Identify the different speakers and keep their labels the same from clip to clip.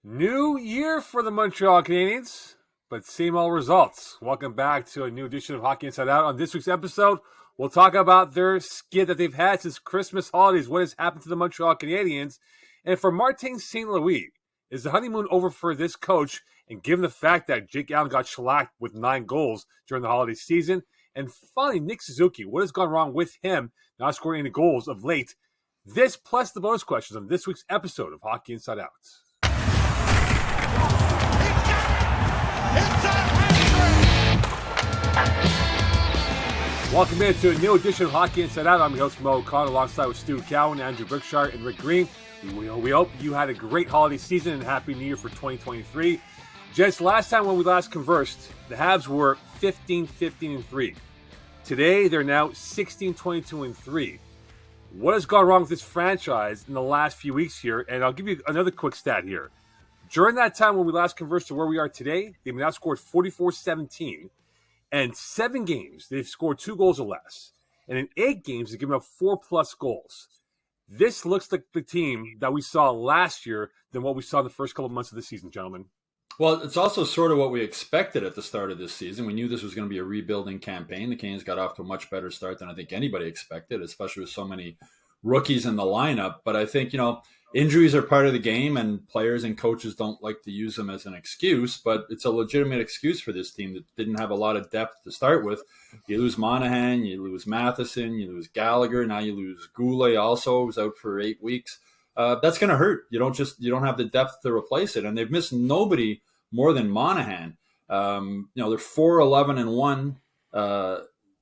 Speaker 1: New year for the Montreal Canadiens, but same old results. Welcome back to a new edition of Hockey Inside Out. On this week's episode, we'll talk about their skid that they've had since Christmas holidays, what has happened to the Montreal Canadiens, and for Martin St. Louis, is the honeymoon over for this coach? And given the fact that Jake Allen got shellacked with 9 goals during the holiday season, and finally Nick Suzuki, what has gone wrong with him not scoring any goals of late? This plus the bonus questions on this week's episode of Hockey Inside Out. Welcome into a new edition of Hockey Inside Out. I'm your host, Moe Khan, alongside with Stu Cowan, Andrew Berkshire, and Rick Green. We hope you had a great holiday season and Happy New Year for 2023. Just last time when we last conversed, the Habs were 15-15-3. Today, they're now 16-22-3. What has gone wrong with this franchise in the last few weeks here? And I'll give you another quick stat here. During that time when we last conversed to where we are today, they've now scored 44-17. And 7 games, they've scored 2 goals or less. And in 8 games, they've given up 4+ goals. This looks like the team that we saw last year than what we saw in the first couple of months of the season, gentlemen.
Speaker 2: Well, it's also sort of what we expected at the start of this season. We knew this was going to be a rebuilding campaign. The Canadiens got off to a much better start than I think anybody expected, especially with so many rookies in the lineup. But I think, injuries are part of the game, and players and coaches don't like to use them as an excuse, but it's a legitimate excuse for this team that didn't have a lot of depth to start with. You lose Monahan, you lose Matheson, you lose Gallagher, now you lose Guhle also, who's out for 8 weeks. That's going to hurt. You don't have the depth to replace it, and they've missed nobody more than Monahan. They're 4-11-1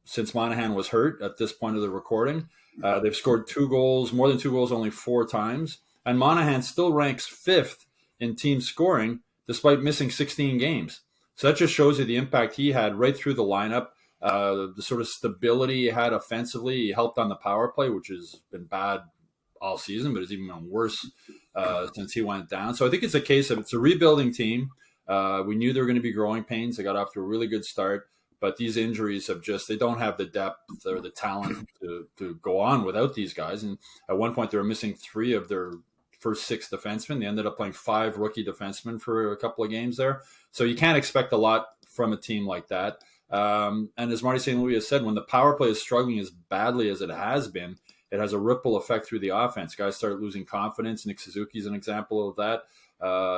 Speaker 2: since Monahan was hurt at this point of the recording. They've scored 2 goals, more than 2 goals, only 4 times. And Monahan still ranks 5th in team scoring despite missing 16 games. So that just shows you the impact he had right through the lineup, the sort of stability he had offensively. He helped on the power play, which has been bad all season, but it's even been worse since he went down. So I think it's a case of it's a rebuilding team. We knew there were going to be growing pains. They got off to a really good start. But these injuries they don't have the depth or the talent to go on without these guys. And at one point, they were missing 3 of their first 6 defensemen. They ended up playing 5 rookie defensemen for a couple of games there. So you can't expect a lot from a team like that. And as Marty St. Louis has said, when the power play is struggling as badly as it has been, it has a ripple effect through the offense. Guys start losing confidence. Nick Suzuki is an example of that.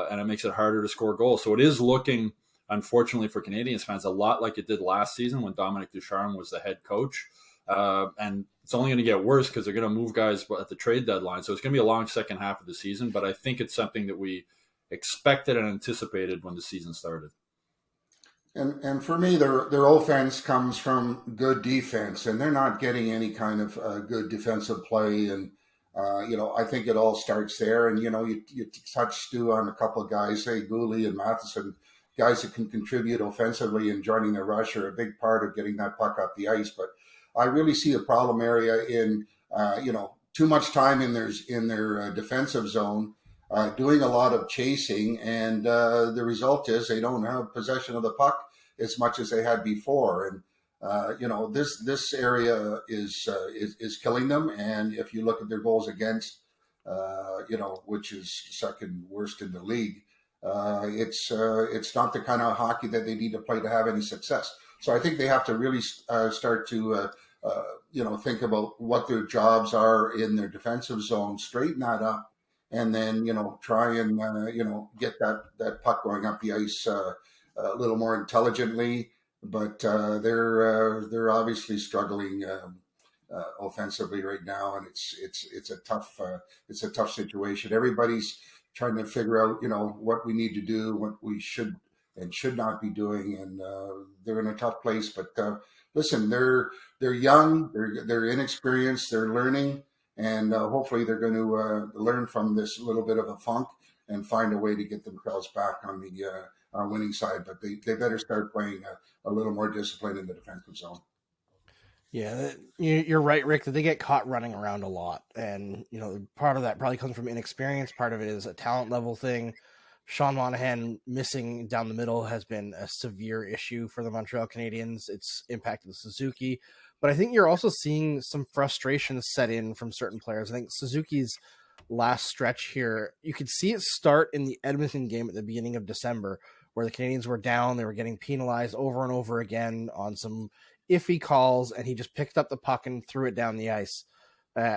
Speaker 2: And it makes it harder to score goals. So it is looking, unfortunately for Canadiens fans, a lot like it did last season when Dominic Ducharme was the head coach. And it's only going to get worse because they're going to move guys at the trade deadline. So it's going to be a long second half of the season, but I think it's something that we expected and anticipated when the season started.
Speaker 3: And for me, their offense comes from good defense, and they're not getting any kind of good defensive play. And, I think it all starts there. And, you touched, Stu, on a couple of guys, say Guhle and Matheson, guys that can contribute offensively, and joining the rush are a big part of getting that puck up the ice. But I really see a problem area in, too much time in their defensive zone, doing a lot of chasing, and the result is they don't have possession of the puck as much as they had before. And this area is killing them. And if you look at their goals against, which is second worst in the league, it's not the kind of hockey that they need to play to have any success. So I think they have to really start to think about what their jobs are in their defensive zone, straighten that up, and then try and get that puck going up the ice a little more intelligently. But they're obviously struggling offensively right now, and it's a tough situation. Everybody's trying to figure out what we need to do, what we should and should not be doing, and they're in a tough place. But listen, they're young, they're inexperienced, they're learning, and hopefully they're going to learn from this little bit of a funk and find a way to get themselves back on the winning side. But they better start playing a little more discipline in the defensive zone.
Speaker 4: Yeah, you're right, Rick, that they get caught running around a lot. And, part of that probably comes from inexperience. Part of it is a talent level thing. Sean Monahan missing down the middle has been a severe issue for the Montreal Canadiens. It's impacted Suzuki. But I think you're also seeing some frustration set in from certain players. I think Suzuki's last stretch here, you could see it start in the Edmonton game at the beginning of December, where the Canadiens were down. They were getting penalized over and over again on some iffy calls, and he just picked up the puck and threw it down the ice.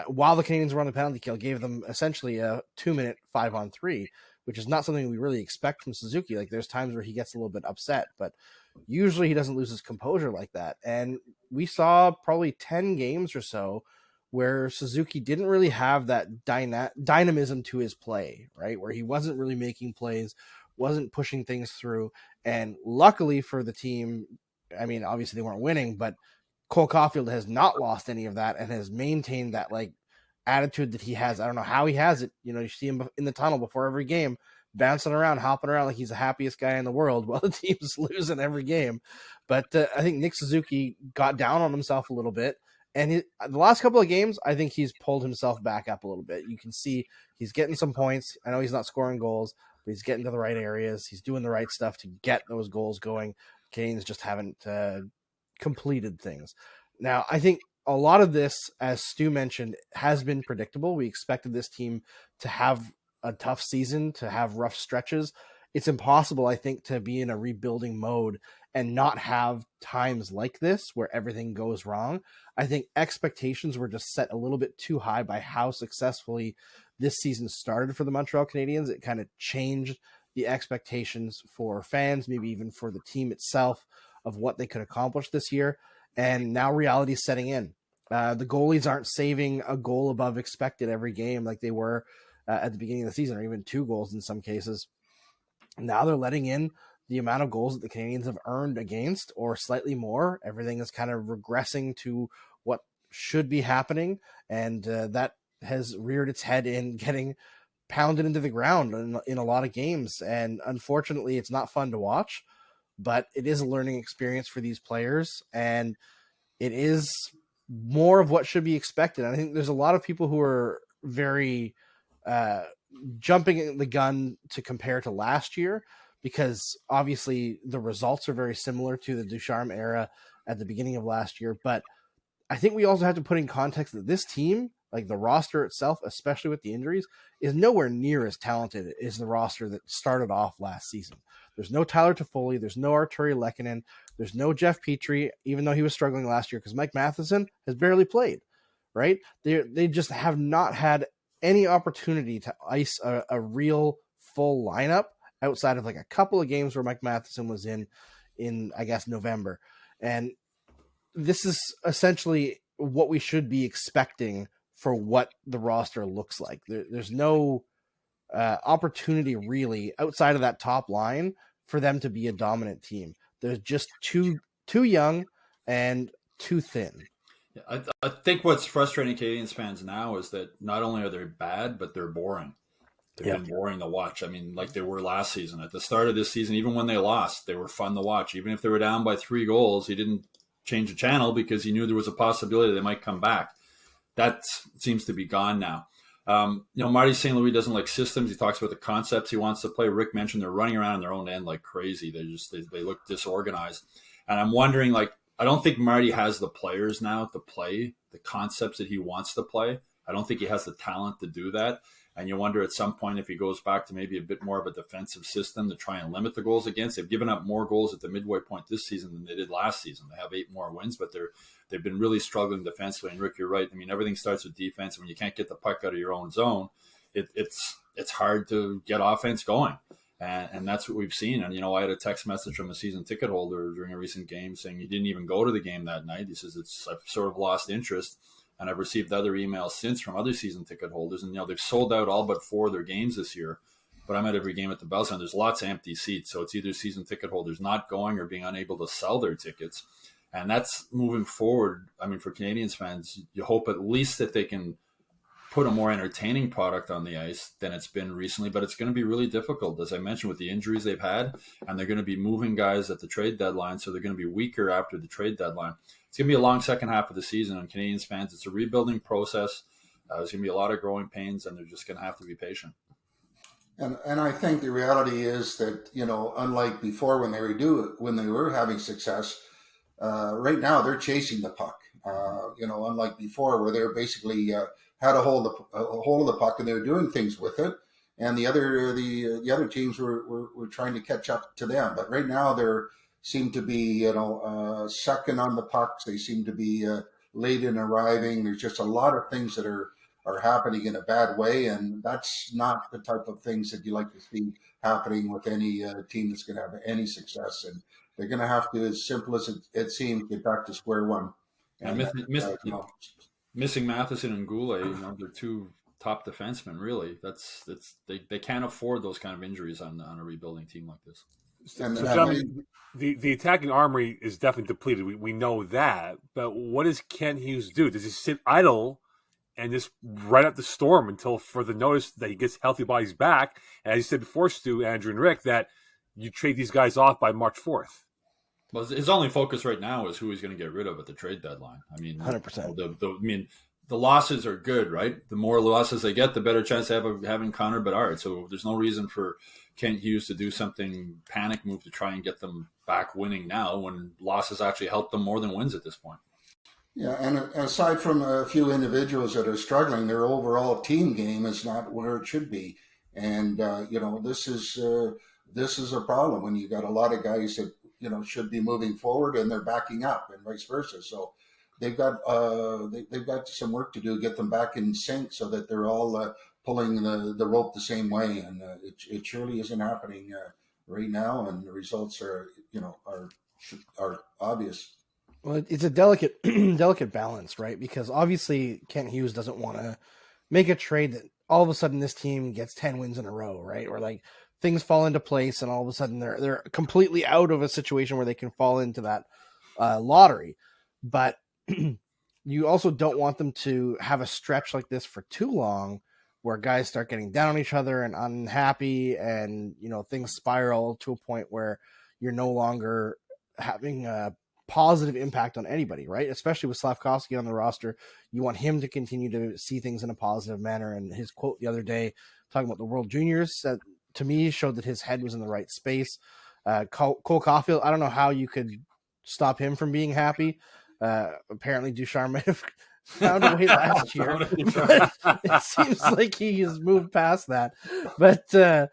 Speaker 4: While the Canadiens were on the penalty kill, gave them essentially a 2-minute 5-on-3, which is not something we really expect from Suzuki. Like, there's times where he gets a little bit upset, but usually he doesn't lose his composure like that. And we saw probably 10 games or so where Suzuki didn't really have that dynamism to his play, right? Where he wasn't really making plays, wasn't pushing things through. And luckily for the team, I mean, obviously they weren't winning, but Cole Caulfield has not lost any of that and has maintained that like attitude that he has. I don't know how he has it. You know, you see him in the tunnel before every game, bouncing around, hopping around like he's the happiest guy in the world while the team's losing every game. But I think Nick Suzuki got down on himself a little bit. And the last couple of games, I think he's pulled himself back up a little bit. You can see he's getting some points. I know he's not scoring goals, but he's getting to the right areas. He's doing the right stuff to get those goals going. Canadiens just haven't completed things. Now, I think a lot of this, as Stu mentioned, has been predictable. We expected this team to have a tough season, to have rough stretches. It's impossible, I think, to be in a rebuilding mode and not have times like this where everything goes wrong. I think expectations were just set a little bit too high by how successfully this season started for the Montreal Canadiens. It kind of changed the expectations for fans, maybe even for the team itself, of what they could accomplish this year. And now reality is setting in. The goalies aren't saving a goal above expected every game like they were at the beginning of the season, or even 2 goals in some cases. Now they're letting in the amount of goals that the Canadiens have earned against, or slightly more. Everything is kind of regressing to what should be happening, and that has reared its head in getting pounded into the ground in a lot of games. And unfortunately, it's not fun to watch, but it is a learning experience for these players, and it is more of what should be expected. I think there's a lot of people who are very jumping the gun to compare to last year, because obviously the results are very similar to the Ducharme era at the beginning of last year. But I think we also have to put in context that this team, like the roster itself, especially with the injuries, is nowhere near as talented as the roster that started off last season. There's no Tyler Toffoli. There's no Arturi Lehkonen. There's no Jeff Petrie, even though he was struggling last year, because Mike Matheson has barely played, right? They just have not had any opportunity to ice a real full lineup outside of like a couple of games where Mike Matheson was in I guess, November. And this is essentially what we should be expecting for what the roster looks like. There's no opportunity really outside of that top line for them to be a dominant team. They're just too young and too thin.
Speaker 2: I think what's frustrating Canadiens fans now is that not only are they bad, but they're boring. They've been boring to watch. I mean, like they were last season. At the start of this season, even when they lost, they were fun to watch. Even if they were down by 3 goals, he didn't change the channel because he knew there was a possibility they might come back. That seems to be gone now. Marty St. Louis doesn't like systems. He talks about the concepts he wants to play. Rick mentioned they're running around on their own end like crazy. They look disorganized. And I'm wondering, like, I don't think Marty has the players now to play the concepts that he wants to play. I don't think he has the talent to do that. And you wonder at some point if he goes back to maybe a bit more of a defensive system to try and limit the goals against. They've given up more goals at the midway point this season than they did last season. They have 8 more wins, but they've been really struggling defensively. And Rick, you're right. I mean, everything starts with defense. And when you can't get the puck out of your own zone, it's hard to get offense going. And that's what we've seen. And, I had a text message from a season ticket holder during a recent game saying he didn't even go to the game that night. He says, I've sort of lost interest. And I've received other emails since from other season ticket holders. And, they've sold out all but 4 of their games this year. But I'm at every game at the Bell Center. There's lots of empty seats. So it's either season ticket holders not going or being unable to sell their tickets. And that's moving forward. I mean, for Canadiens fans, you hope at least that they can put a more entertaining product on the ice than it's been recently. But it's going to be really difficult, as I mentioned, with the injuries they've had. And they're going to be moving guys at the trade deadline. So they're going to be weaker after the trade deadline. It's going to be a long second half of the season on Canadiens fans. It's a rebuilding process. There's going to be a lot of growing pains, and they're just going to have to be patient.
Speaker 3: And I think the reality is that, unlike before when they were having success, right now they're chasing the puck. Unlike before where they're basically had a hold of the puck and they were doing things with it, and the other teams were trying to catch up to them. But right now they seem to be sucking on the pucks. They seem to be late in arriving. There's just a lot of things that are happening in a bad way, and that's not the type of things that you like to see happening with any team that's going to have any success. And they're going to have to, as simple as it seems, get back to square one. And
Speaker 2: missing Matheson and Guhle, they're two top defensemen. Really, they can't afford those kind of injuries on a rebuilding team like this.
Speaker 1: And gentlemen, the attacking armory is definitely depleted. We know that, but what does Kent Hughes do? Does he sit idle and just ride up the storm until further notice that he gets healthy bodies back? And as you said before, Stu, Andrew, and Rick, that you trade these guys off by March 4th.
Speaker 2: Well, his only focus right now is who he's going to get rid of at the trade deadline. I mean,
Speaker 4: 100%.
Speaker 2: The losses are good, right? The more losses they get, the better chance they have of having Connor Bedard. So there's no reason for Kent Hughes to do something panic move to try and get them back winning now when losses actually help them more than wins at this point.
Speaker 3: Yeah, and aside from a few individuals that are struggling, their overall team game is not where it should be. And, this is a problem when you got a lot of guys that, should be moving forward and they're backing up and vice versa. So they've got some work to do, get them back in sync so that they're all pulling the rope the same way. And it surely isn't happening right now. And the results are obvious.
Speaker 4: Well, it's a delicate balance, right? Because obviously Kent Hughes doesn't want to make a trade that all of a sudden this team gets 10 wins in a row, right? Or like things fall into place and all of a sudden they're completely out of a situation where they can fall into that lottery. But you also don't want them to have a stretch like this for too long where guys start getting down on each other and unhappy and, things spiral to a point where you're no longer having a positive impact on anybody, right? Especially with Slafkovsky on the roster. You want him to continue to see things in a positive manner. And his quote the other day, talking about the World Juniors, to me showed that his head was in the right space. Cole Caulfield, I don't know how you could stop him from being happy. Apparently Ducharme might have found a way last year. But it seems like he has moved past that. But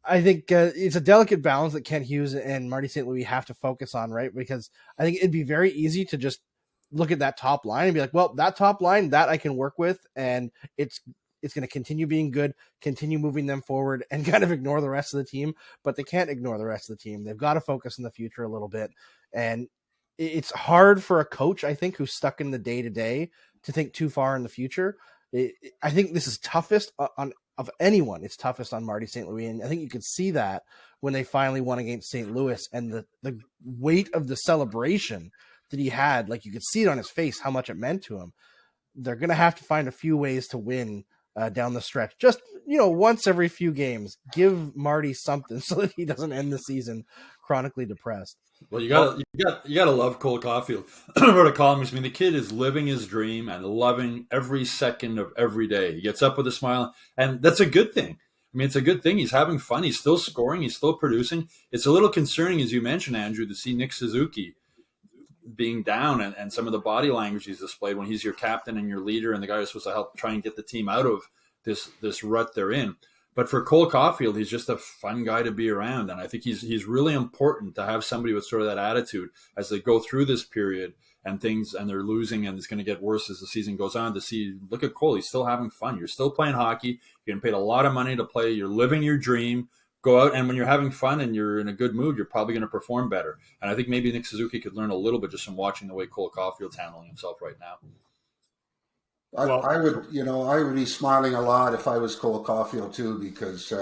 Speaker 4: I think it's a delicate balance that Kent Hughes and Marty St. Louis have to focus on, right? Because I think it'd be very easy to just look at that top line and be like, well, that top line, that I can work with, and it's going to continue being good, continue moving them forward, and kind of ignore the rest of the team. But they can't ignore the rest of the team. They've got to focus in the future a little bit. And it's hard for a coach, I think, who's stuck in the day-to-day to think too far in the future. I think this is toughest of anyone. It's toughest on Marty St. Louis. And I think you could see that when they finally won against St. Louis and the weight of the celebration that he had, like you could see it on his face, how much it meant to him. They're going to have to find a few ways to win down the stretch. Just, once every few games, give Marty something so that he doesn't end the season chronically depressed.
Speaker 2: Well, you gotta love Cole Caulfield. I wrote a column. The kid is living his dream and loving every second of every day. He gets up with a smile, and that's a good thing. It's a good thing. He's having fun. He's still scoring. He's still producing. It's a little concerning, as you mentioned, Andrew, to see Nick Suzuki being down and some of the body language he's displayed when he's your captain and your leader and the guy who's supposed to help try and get the team out of this rut they're in. But for Cole Caulfield, he's just a fun guy to be around. And I think he's really important to have somebody with sort of that attitude as they go through this period and they're losing and it's going to get worse as the season goes on, to see, look at Cole, he's still having fun. You're still playing hockey. You're getting paid a lot of money to play. You're living your dream. Go out, and when you're having fun and you're in a good mood, you're probably going to perform better. And I think maybe Nick Suzuki could learn a little bit just from watching the way Cole Caulfield's handling himself right now.
Speaker 3: I would be smiling a lot if I was Cole Caulfield too, because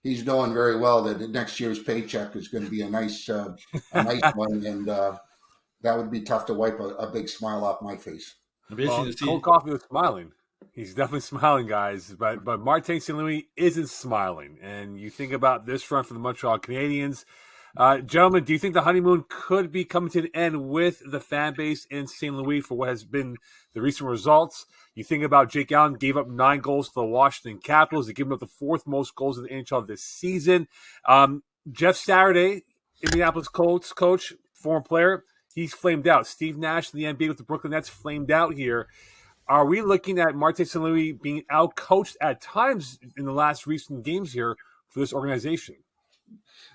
Speaker 3: he's knowing very well that next year's paycheck is going to be a nice one, and that would be tough to wipe a big smile off my face.
Speaker 1: Cole Caulfield is smiling. He's definitely smiling, guys. But Martin St. Louis isn't smiling. And you think about this run for the Montreal Canadiens. Gentlemen, do you think the honeymoon could be coming to an end with the fan base in St. Louis for what has been the recent results? You think about Jake Allen gave up 9 goals to the Washington Capitals. They've given up the 4th most goals in the NHL this season. Jeff Saturday, Indianapolis Colts coach, former player, he's flamed out. Steve Nash in the NBA with the Brooklyn Nets flamed out here. Are we looking at Martin St. Louis being out-coached at times in the last recent games here for this organization?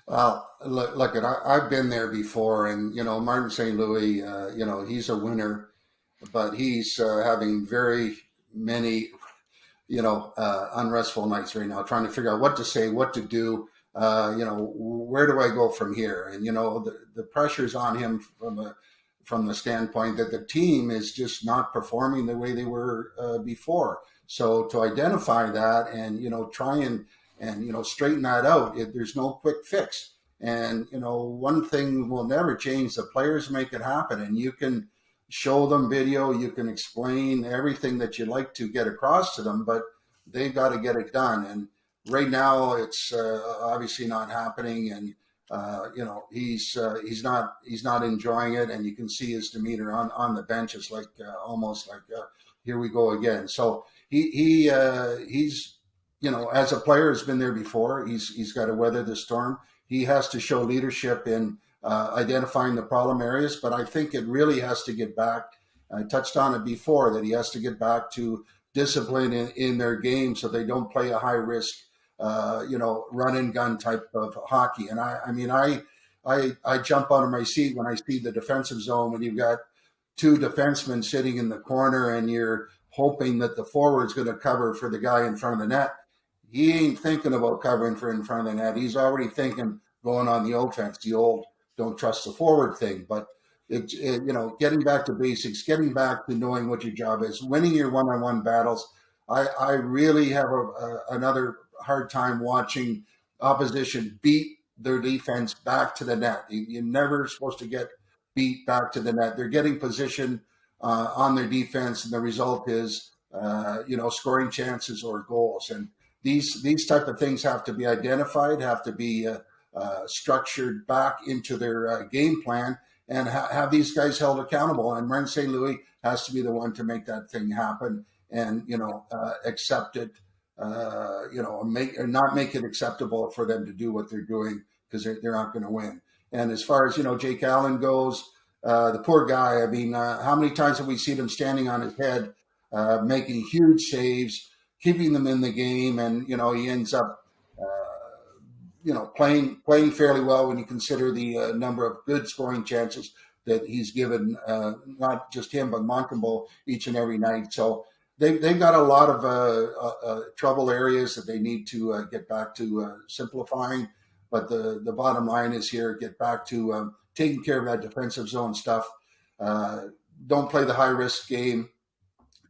Speaker 3: Well, look, I've been there before, and Martin St. Louis, he's a winner, but he's having very many, unrestful nights right now, trying to figure out what to say, what to do. Where do I go from here? And the pressure's on him from the standpoint that the team is just not performing the way they were before. So to identify that and try and straighten that out, there's no quick fix. And one thing will never change: the players make it happen, and you can show them video, you can explain everything that you like to get across to them, but they've got to get it done. And right now, it's obviously not happening, and he's not enjoying it, and you can see his demeanor on the bench is like almost like here we go again. So he's as a player has been there before. He's got to weather the storm. He has to show leadership in identifying the problem areas, but I think it really has to get back. I touched on it before that he has to get back to discipline in their game so they don't play a high risk run and gun type of hockey. And I jump out of my seat when I see the defensive zone when you've got two defensemen sitting in the corner and you're hoping that the forward's going to cover for the guy in front of the net. He ain't thinking about covering for in front of the net. He's already thinking going on the offense, the old don't trust the forward thing. But getting back to basics, getting back to knowing what your job is, winning your one-on-one battles. I really have another hard time watching opposition beat their defense back to the net. You're never supposed to get beat back to the net. They're getting position on their defense, and the result is scoring chances or goals. And these type of things have to be identified, have to be structured back into their game plan, and have these guys held accountable. And Martin St. Louis has to be the one to make that thing happen and accept it. Not make it acceptable for them to do what they're doing, because they're not going to win. And as far as Jake Allen goes, the poor guy. I mean, how many times have we seen him standing on his head, making huge saves, keeping them in the game, and he ends up playing fairly well when you consider the number of good scoring chances that he's given, not just him but Montembeault each and every night. So they've got a lot of trouble areas that they need to get back to simplifying. But the bottom line is here: get back to taking care of that defensive zone stuff. Don't play the high risk game.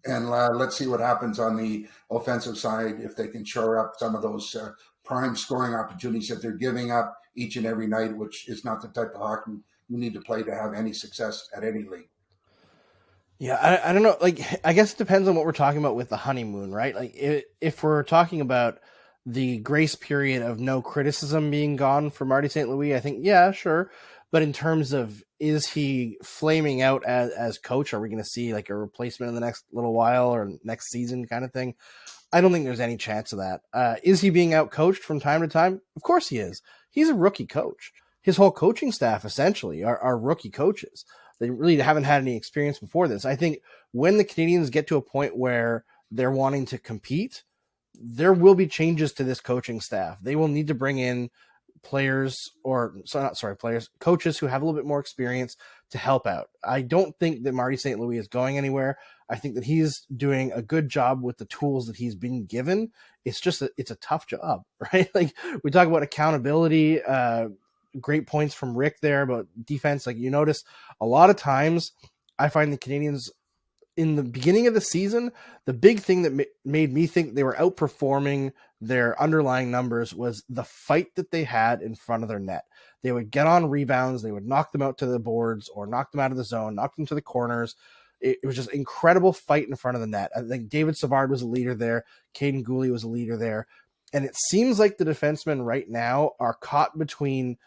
Speaker 3: And let's see what happens on the offensive side, if they can shore up some of those prime scoring opportunities that they're giving up each and every night, which is not the type of hockey you need to play to have any success at any league.
Speaker 4: Yeah, I don't know. Like, I guess it depends on what we're talking about with the honeymoon, right? Like, if we're talking about the grace period of no criticism being gone for Marty St. Louis, I think, yeah, sure. But in terms of, is he flaming out as coach? Are we going to see like a replacement in the next little while or next season kind of thing? I don't think there's any chance of that. Is he being out coached from time to time? Of course he is. He's a rookie coach. His whole coaching staff essentially are rookie coaches. They really haven't had any experience before this. I think when the Canadiens get to a point where they're wanting to compete, there will be changes to this coaching staff. They will need to bring in coaches who have a little bit more experience to help out. I don't think that Marty St. Louis is going anywhere. I think that he's doing a good job with the tools that he's been given. It's just it's a tough job, right? Like, we talk about accountability, great points from Rick there about defense. Like, you notice a lot of times I find the Canadiens in the beginning of the season, the big thing that made me think they were outperforming their underlying numbers was the fight that they had in front of their net. They would get on rebounds, they would knock them out to the boards or knock them out of the zone, knock them to the corners. It was just incredible fight in front of the net. I think David Savard was a leader there. Kaiden Guhle was a leader there. And it seems like the defensemen right now are caught between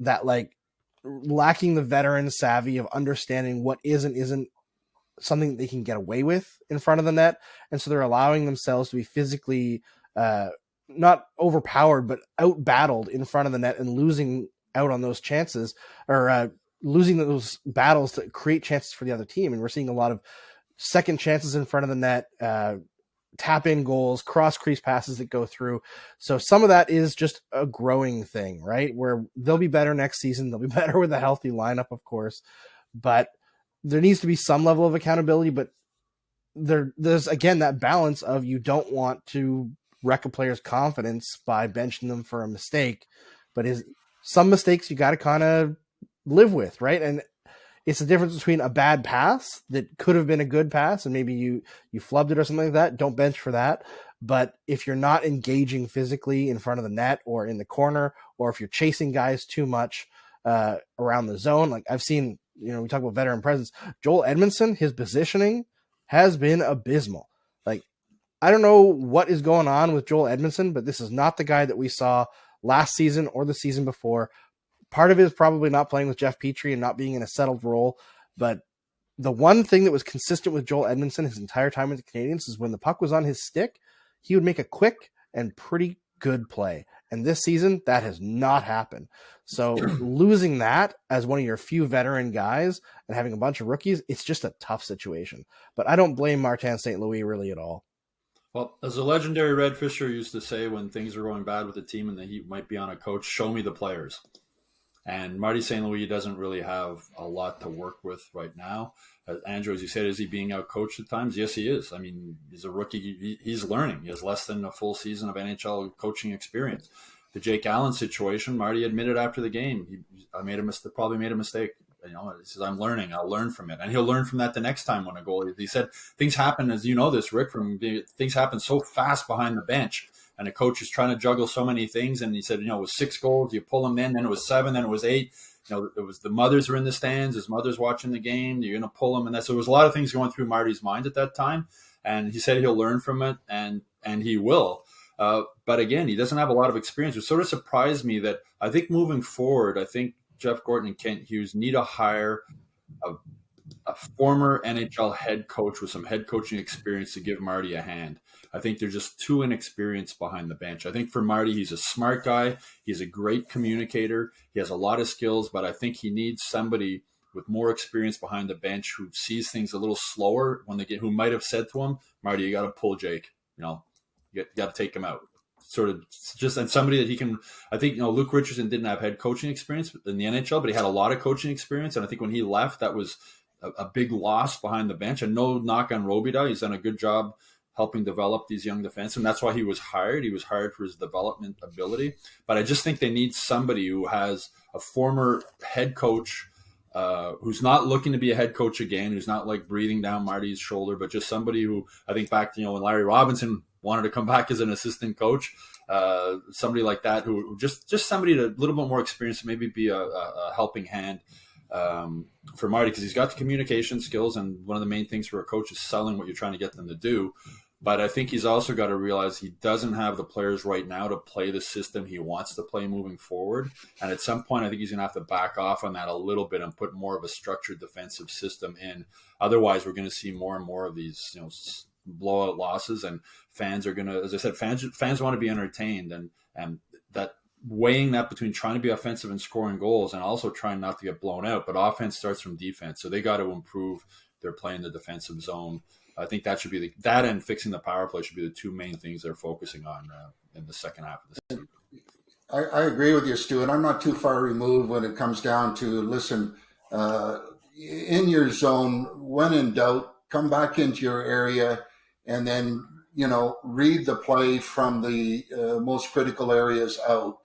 Speaker 4: that, like, lacking the veteran savvy of understanding what is and isn't something they can get away with in front of the net. And so they're allowing themselves to be physically not overpowered, but out-battled in front of the net and losing out on those chances, or losing those battles to create chances for the other team. And we're seeing a lot of second chances in front of the net, tap in goals, cross crease passes that go through. So some of that is just a growing thing, right? Where they'll be better next season. They'll be better with a healthy lineup, of course, but there needs to be some level of accountability. But there's again, that balance of, you don't want to wreck a player's confidence by benching them for a mistake, but some mistakes you got to kind of live with, right? And it's the difference between a bad pass that could have been a good pass and maybe you flubbed it or something like that. Don't bench for that. But if you're not engaging physically in front of the net or in the corner, or if you're chasing guys too much around the zone, like I've seen, we talk about veteran presence. Joel Edmondson, his positioning has been abysmal. Like, I don't know what is going on with Joel Edmondson, but this is not the guy that we saw last season or the season before. Part of it is probably not playing with Jeff Petrie and not being in a settled role. But the one thing that was consistent with Joel Edmondson his entire time with the Canadiens is when the puck was on his stick, he would make a quick and pretty good play. And this season, that has not happened. So losing that as one of your few veteran guys and having a bunch of rookies, it's just a tough situation. But I don't blame Martin St. Louis really at all.
Speaker 2: Well, as the legendary Red Fisher used to say when things are going bad with the team and the Heat might be on a coach, show me the players. And Marty St. Louis doesn't really have a lot to work with right now. Andrew, as you said, is he being out-coached at times? Yes, he is. I mean, he's a rookie. He's learning. He has less than a full season of NHL coaching experience. The Jake Allen situation, Marty admitted after the game, probably made a mistake. He says, I'm learning. I'll learn from it. And he'll learn from that the next time when a goal. He said, things happen, as you know this, Rick, things happen so fast behind the bench. And the coach is trying to juggle so many things. And he said, it was 6 goals. You pull them in, then it was 7, then it was 8. It was the mothers were in the stands. His mother's watching the game. You're going to pull them. So there was a lot of things going through Marty's mind at that time. And he said he'll learn from it, and he will. But again, he doesn't have a lot of experience. It sort of surprised me that I think moving forward, Jeff Gorton and Kent Hughes need to hire a former NHL head coach with some head coaching experience to give Marty a hand. I think they're just too inexperienced behind the bench. I think for Marty, he's a smart guy. He's a great communicator. He has a lot of skills, but I think he needs somebody with more experience behind the bench who sees things a little slower who might have said to him, Marty, you got to pull Jake, you got to take him out. Sort of just, and somebody that he can, I think, Luke Richardson didn't have head coaching experience in the NHL, but he had a lot of coaching experience. And I think when he left, that was a big loss behind the bench. And no knock on Robida. He's done a good job helping develop these young defensemen. That's why he was hired. He was hired for his development ability. But I just think they need somebody who has a former head coach who's not looking to be a head coach again, who's not like breathing down Marty's shoulder, but just somebody who, I think back to, when Larry Robinson wanted to come back as an assistant coach, somebody like that who just somebody to a little bit more experience, maybe be a helping hand for Marty, because he's got the communication skills, and one of the main things for a coach is selling what you're trying to get them to do. But I think he's also got to realize he doesn't have the players right now to play the system he wants to play moving forward. And at some point, I think he's going to have to back off on that a little bit and put more of a structured defensive system in. Otherwise, we're going to see more and more of these, blowout losses, and fans are going to, as I said, fans want to be entertained, and that weighing that between trying to be offensive and scoring goals and also trying not to get blown out. But offense starts from defense, so they got to improve their play in the defensive zone. I think that should be that and fixing the power play should be the two main things they're focusing on in the second half of the season.
Speaker 3: I agree with you, Stu, and I'm not too far removed when it comes down to, listen, in your zone, when in doubt, come back into your area and then, read the play from the most critical areas out.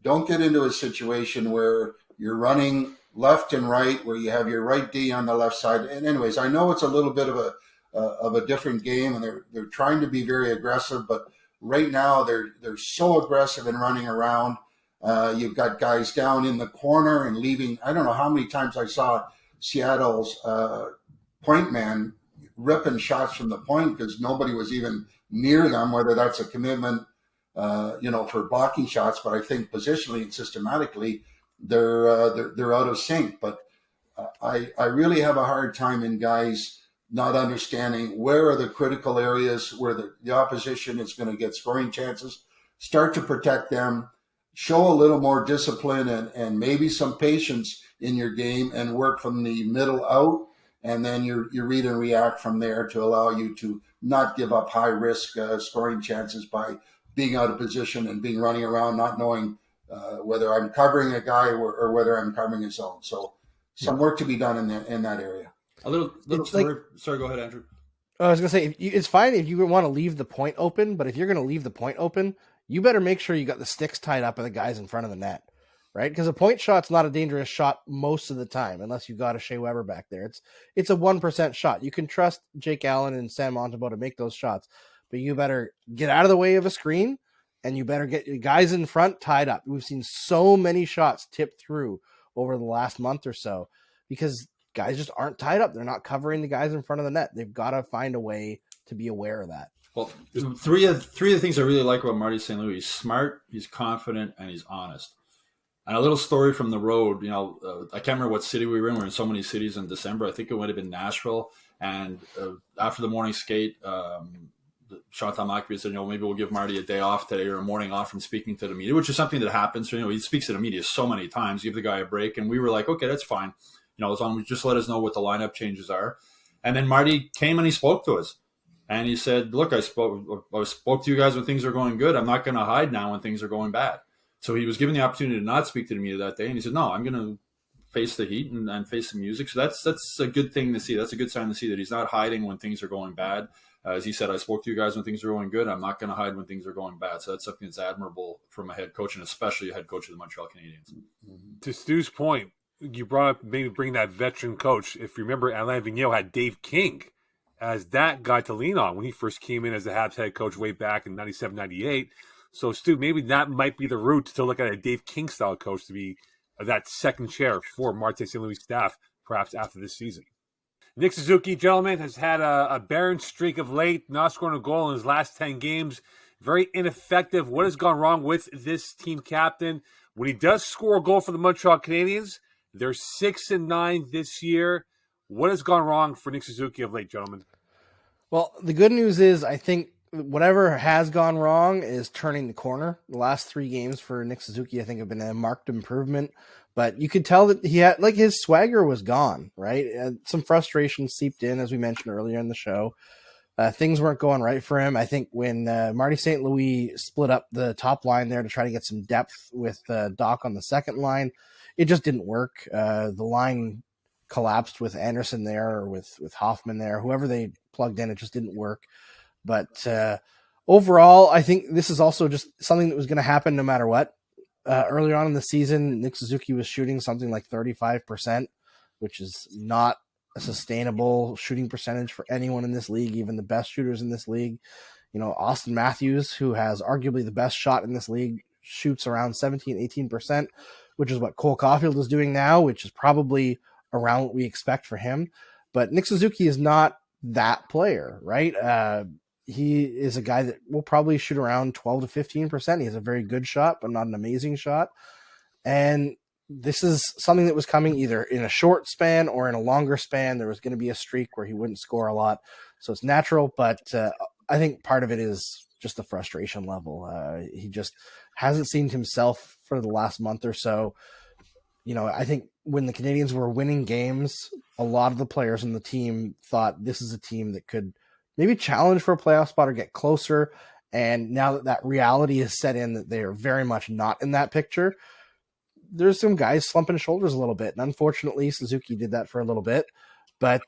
Speaker 3: Don't get into a situation where you're running left and right, where you have your right D on the left side. And anyways, I know it's a little bit of a different game, and they're trying to be very aggressive, but right now they're so aggressive in running around. You've got guys down in the corner and leaving. I don't know how many times I saw Seattle's point man ripping shots from the point because nobody was even near them, whether that's a commitment, for blocking shots. But I think positionally and systematically, they're out of sync. But I really have a hard time in guys not understanding where are the critical areas where the opposition is going to get scoring chances. Start to protect them, show a little more discipline and maybe some patience in your game, and work from the middle out and then you read and react from there to allow you to not give up high risk scoring chances by being out of position and being running around, not knowing whether I'm covering a guy or whether I'm covering his zone. So some work to be done in that area.
Speaker 2: A little story. Sorry, go ahead, Andrew.
Speaker 4: I was going to say, it's fine if you want to leave the point open, but if you're going to leave the point open, you better make sure you got the sticks tied up with the guys in front of the net, right? Because a point shot's not a dangerous shot most of the time, unless you've got a Shea Weber back there. It's a 1% shot. You can trust Jake Allen and Sam Montembeault to make those shots, but you better get out of the way of a screen, and you better get your guys in front tied up. We've seen so many shots tipped through over the last month or so because guys just aren't tied up. They're not covering the guys in front of the net. They've got to find a way to be aware of that.
Speaker 2: Well, three of the things I really like about Marty St. Louis: he's smart, he's confident, and he's honest. And a little story from the road. I can't remember what city we were in. We were in so many cities in December. I think it would have been Nashville. And after the morning skate, Chantal Macri said, maybe we'll give Marty a day off today or a morning off from speaking to the media, which is something that happens. So, he speaks to the media so many times. Give the guy a break. And we were like, okay, that's fine. As long as just let us know what the lineup changes are. And then Marty came and he spoke to us. And he said, look, I spoke to you guys when things are going good. I'm not going to hide now when things are going bad. So he was given the opportunity to not speak to the media that day. And he said, no, I'm going to face the heat and face the music. So that's a good thing to see. That's a good sign to see that he's not hiding when things are going bad. As he said, I spoke to you guys when things are going good. I'm not going to hide when things are going bad. So that's something that's admirable from a head coach, and especially a head coach of the Montreal Canadiens.
Speaker 1: To Stu's point, you brought up maybe bring that veteran coach. If you remember, Alain Vigneault had Dave King as that guy to lean on when he first came in as the Habs head coach way back in 97, 98. So, Stu, maybe that might be the route to look at a Dave King-style coach to be that second chair for Martin St. Louis staff, perhaps after this season. Nick Suzuki, gentlemen, has had a barren streak of late, not scoring a goal in his last 10 games. Very ineffective. What has gone wrong with this team captain? When he does score a goal for the Montreal Canadiens, they're 6-9 this year. What has gone wrong for Nick Suzuki of late, gentlemen?
Speaker 4: Well, the good news is I think whatever has gone wrong is turning the corner. The last 3 games for Nick Suzuki, I think, have been a marked improvement. But you could tell that he had, his swagger was gone, right? Some frustration seeped in, as we mentioned earlier in the show. Things weren't going right for him. I think when Marty St. Louis split up the top line there to try to get some depth with Doc on the second line, it just didn't work. The line collapsed with Anderson there or with Hoffman there. Whoever they plugged in, it just didn't work. But overall, I think this is also just something that was going to happen no matter what. Earlier on in the season, Nick Suzuki was shooting something like 35%, which is not a sustainable shooting percentage for anyone in this league, even the best shooters in this league. Austin Matthews, who has arguably the best shot in this league, shoots around 17-18%, which is what Cole Caulfield is doing now, which is probably around what we expect for him. But Nick Suzuki is not that player, right? He is a guy that will probably shoot around 12 to 15%. He has a very good shot, but not an amazing shot. And this is something that was coming either in a short span or in a longer span. There was going to be a streak where he wouldn't score a lot. So it's natural, but I think part of it is just the frustration level. He just hasn't seen himself for the last month or so. I think when the Canadiens were winning games, a lot of the players on the team thought this is a team that could maybe challenge for a playoff spot or get closer. And now that reality is set in, that they are very much not in that picture, there's some guys slumping shoulders a little bit. And unfortunately, Suzuki did that for a little bit, but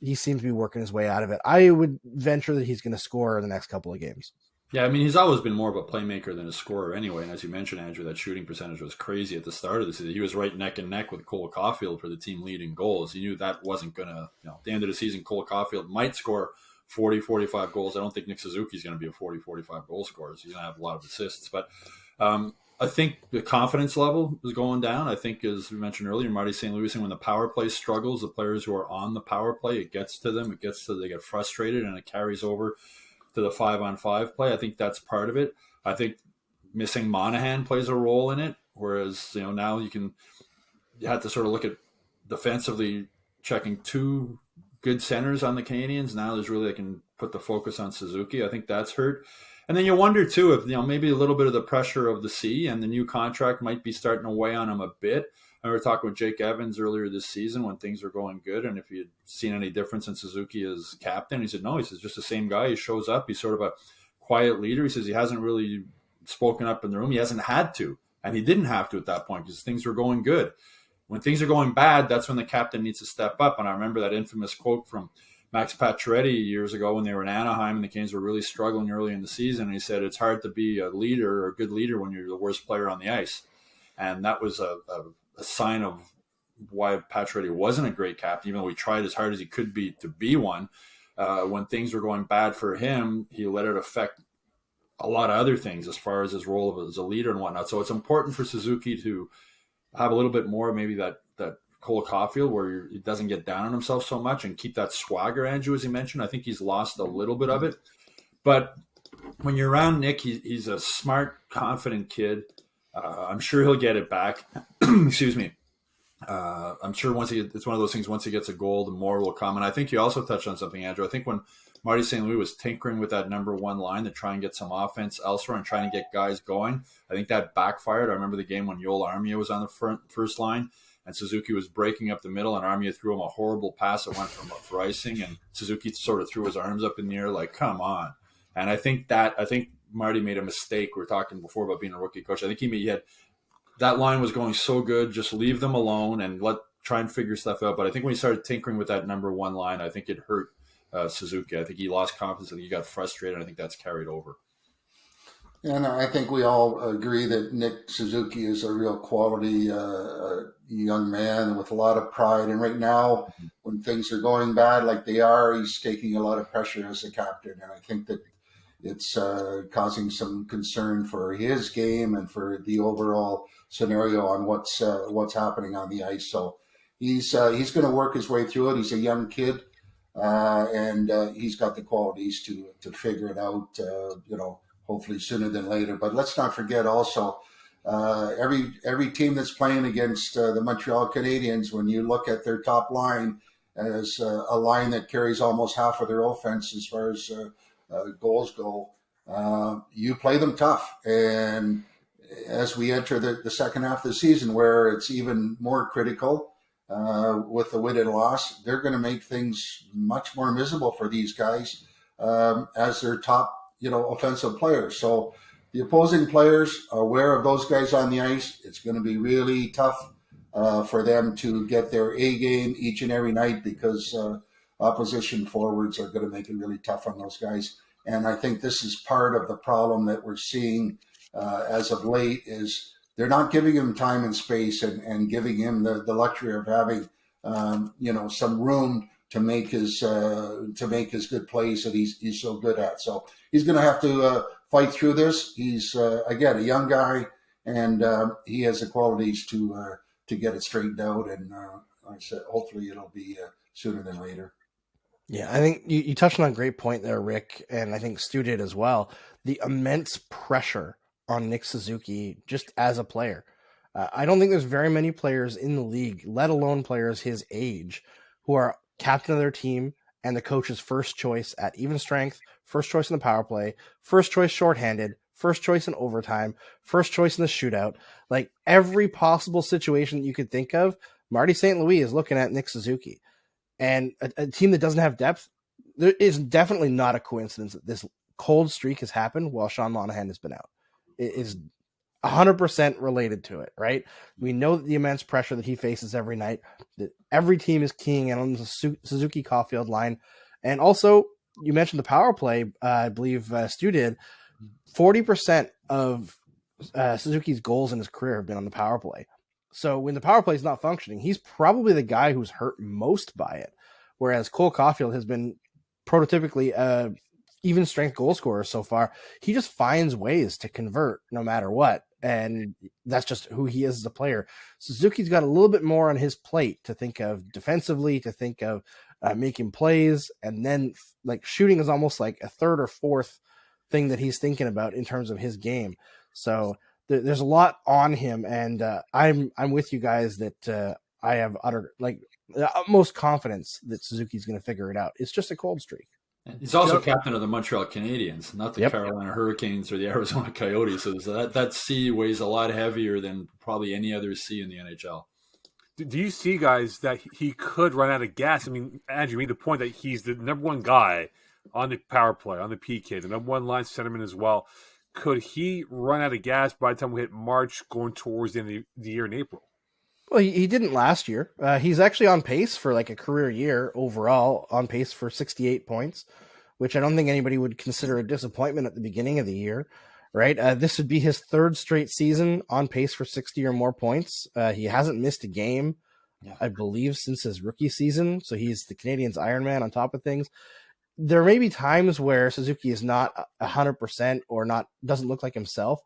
Speaker 4: he seems to be working his way out of it. I would venture that he's going to score in the next couple of games.
Speaker 2: Yeah, I mean, he's always been more of a playmaker than a scorer anyway. And as you mentioned, Andrew, that shooting percentage was crazy at the start of the season. He was right neck and neck with Cole Caulfield for the team leading goals. You knew that wasn't going to, at the end of the season, Cole Caulfield might score 40, 45 goals. I don't think Nick Suzuki is going to be a 40, 45 goal scorer. He's going to have a lot of assists. But I think the confidence level is going down. I think, as we mentioned earlier, Marty St. Louis, when the power play struggles, the players who are on the power play, it gets to them. They get frustrated, and it carries over to the 5-on-5 play. I think that's part of it. I think missing Monahan plays a role in it. Whereas, now you have to sort of look at defensively checking 2 good centers on the Canadiens. Now they can put the focus on Suzuki. I think that's hurt. And then you wonder too if maybe a little bit of the pressure of the sea and the new contract might be starting to weigh on him a bit. I remember talking with Jake Evans earlier this season when things were going good, and if he had seen any difference in Suzuki as captain, he said no. He says just the same guy. He shows up. He's sort of a quiet leader. He says he hasn't really spoken up in the room. He hasn't had to, and he didn't have to at that point because things were going good. When things are going bad, that's when the captain needs to step up. And I remember that infamous quote from Max Pacioretty years ago when they were in Anaheim and the Canes were really struggling early in the season. And he said, it's hard to be a leader or a good leader when you're the worst player on the ice. And that was a sign of why Pacioretty wasn't a great captain, even though he tried as hard as he could be to be one. When things were going bad for him, he let it affect a lot of other things as far as his role as a leader and whatnot. So it's important for Suzuki to have a little bit more, maybe that Cole Caulfield, where he doesn't get down on himself so much and keep that swagger, Andrew, as he mentioned. I think he's lost a little bit of it. But when you're around Nick, he's a smart, confident kid. I'm sure he'll get it back. Excuse me. I'm sure it's one of those things, once he gets a goal, the more will come. And I think you also touched on something, Andrew. I think when Marty St. Louis was tinkering with that number one line to try and get some offense elsewhere and trying to get guys going, I think that backfired. I remember the game when Yoel Armia was on the first line and Suzuki was breaking up the middle and Armia threw him a horrible pass that went for icing, and Suzuki sort of threw his arms up in the air like, come on. And I think Marty made a mistake. We were talking before about being a rookie coach. I think he had that line was going so good, just leave them alone and try and figure stuff out. But I think when he started tinkering with that number one line, I think it hurt Suzuki. I think he lost confidence and he got frustrated. I think that's carried over.
Speaker 3: And I think we all agree that Nick Suzuki is a real quality young man with a lot of pride. And right now, when things are going bad like they are, he's taking a lot of pressure as a captain. And I think that it's causing some concern for his game and for the overall scenario on what's happening on the ice. So he's going to work his way through it. He's a young kid, and he's got the qualities to figure it out. Hopefully sooner than later. But let's not forget also every team that's playing against the Montreal Canadiens, when you look at their top line as a line that carries almost half of their offense as far as goals go, you play them tough. And as we enter the second half of the season, where it's even more critical with the win and loss, they're going to make things much more miserable for these guys as their top offensive players. So the opposing players are aware of those guys on the ice. It's going to be really tough for them to get their A game each and every night, because opposition forwards are going to make it really tough on those guys. And I think this is part of the problem that we're seeing as of late, is they're not giving him time and space and giving him the luxury of having some room to make his good plays that he's so good at. So he's going to have to fight through this. He's again a young guy, and he has the qualities to get it straightened out. And like I said, hopefully it'll be sooner than later.
Speaker 4: Yeah, I think you touched on a great point there, Rick, and I think Stu did as well. The immense pressure on Nick Suzuki just as a player. I don't think there's very many players in the league, let alone players his age, who are captain of their team and the coach's first choice at even strength, first choice in the power play, first choice shorthanded, first choice in overtime, first choice in the shootout. Like every possible situation that you could think of, Marty St. Louis is looking at Nick Suzuki. And a team that doesn't have depth, there is definitely not a coincidence that this cold streak has happened while Sean Monahan has been out. It is 100% related to it, right? We know that the immense pressure that he faces every night, that every team is keying in on the Suzuki Caulfield line. And also, you mentioned the power play, I believe Stu did. 40% of Suzuki's goals in his career have been on the power play. So when the power play is not functioning, he's probably the guy who's hurt most by it. Whereas Cole Caulfield has been prototypically even strength goal scorer so far. He just finds ways to convert no matter what. And that's just who he is as a player. Suzuki's got a little bit more on his plate to think of defensively, to think of making plays. And then like shooting is almost like a third or fourth thing that he's thinking about in terms of his game. So there's a lot on him. And I'm with you guys that I have the utmost confidence that Suzuki's going to figure it out. It's just a cold streak.
Speaker 2: He's also captain of the Montreal Canadiens, not the Carolina Hurricanes or the Arizona Coyotes. So that C weighs a lot heavier than probably any other C in the NHL.
Speaker 1: Do you see, guys, that he could run out of gas? I mean, Andrew, you made the point that he's the number one guy on the power play, on the PK, the number one line centerman as well. Could he run out of gas by the time we hit March, going towards the end of the year in April?
Speaker 4: Well, he didn't last year. He's actually on pace for like a career year overall, on pace for 68 points, which I don't think anybody would consider a disappointment at the beginning of the year, right? This would be his third straight season on pace for 60 or more points. He hasn't missed a game, I believe, since his rookie season. So he's the Canadiens' Iron Man on top of things. There may be times where Suzuki is not 100% or doesn't look like himself,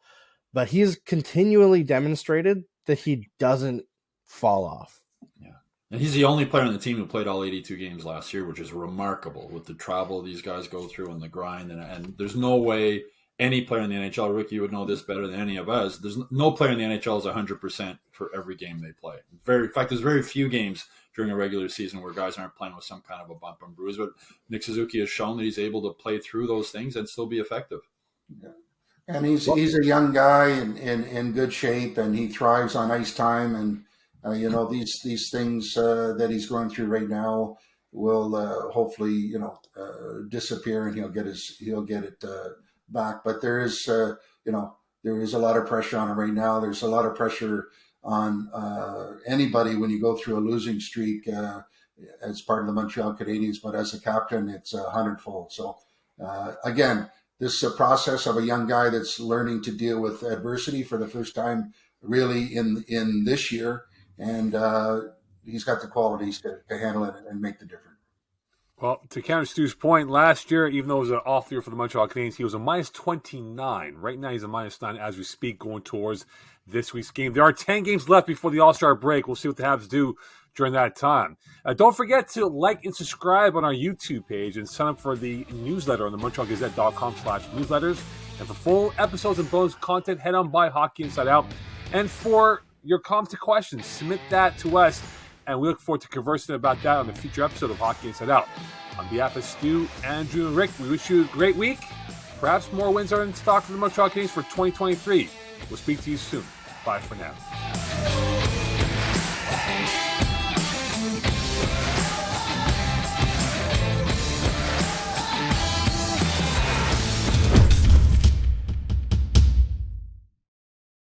Speaker 4: but he's continually demonstrated that he doesn't fall off.
Speaker 2: Yeah. And he's the only player on the team who played all 82 games last year, which is remarkable with the travel these guys go through and the grind. And there's no way any player in the NHL, Ricky would know this better than any of us. There's no player in the NHL is 100% for every game they play. In fact, there's very few games during a regular season where guys aren't playing with some kind of a bump and bruise. But Nick Suzuki has shown that he's able to play through those things and still be effective.
Speaker 3: Yeah. And he's a young guy in good shape, and he thrives on ice time. And these things that he's going through right now will hopefully disappear, and he'll get it back. But there is a lot of pressure on him right now. There's a lot of pressure on anybody when you go through a losing streak as part of the Montreal Canadiens. But as a captain, it's 100-fold. So again, this is a process of a young guy that's learning to deal with adversity for the first time, really in this year. And he's got the qualities to handle it and make the difference.
Speaker 1: Well, to counter Stu's point, last year, even though it was an off year for the Montreal Canadiens, he was a minus 29. Right now, he's a minus 9 as we speak, going towards this week's game. There are 10 games left before the All-Star break. We'll see what the Habs do during that time. Don't forget to like and subscribe on our YouTube page and sign up for the newsletter on the MontrealGazette.com/newsletters. And for full episodes and bonus content, head on by Hockey Inside Out. And for your comments and questions, submit that to us, and we look forward to conversing about that on the future episode of Hockey Inside Out. On behalf of Stu, Andrew, and Rick, we wish you a great week. Perhaps more wins are in stock for the Montreal Canadiens for 2023. We'll speak to you soon. Bye for now.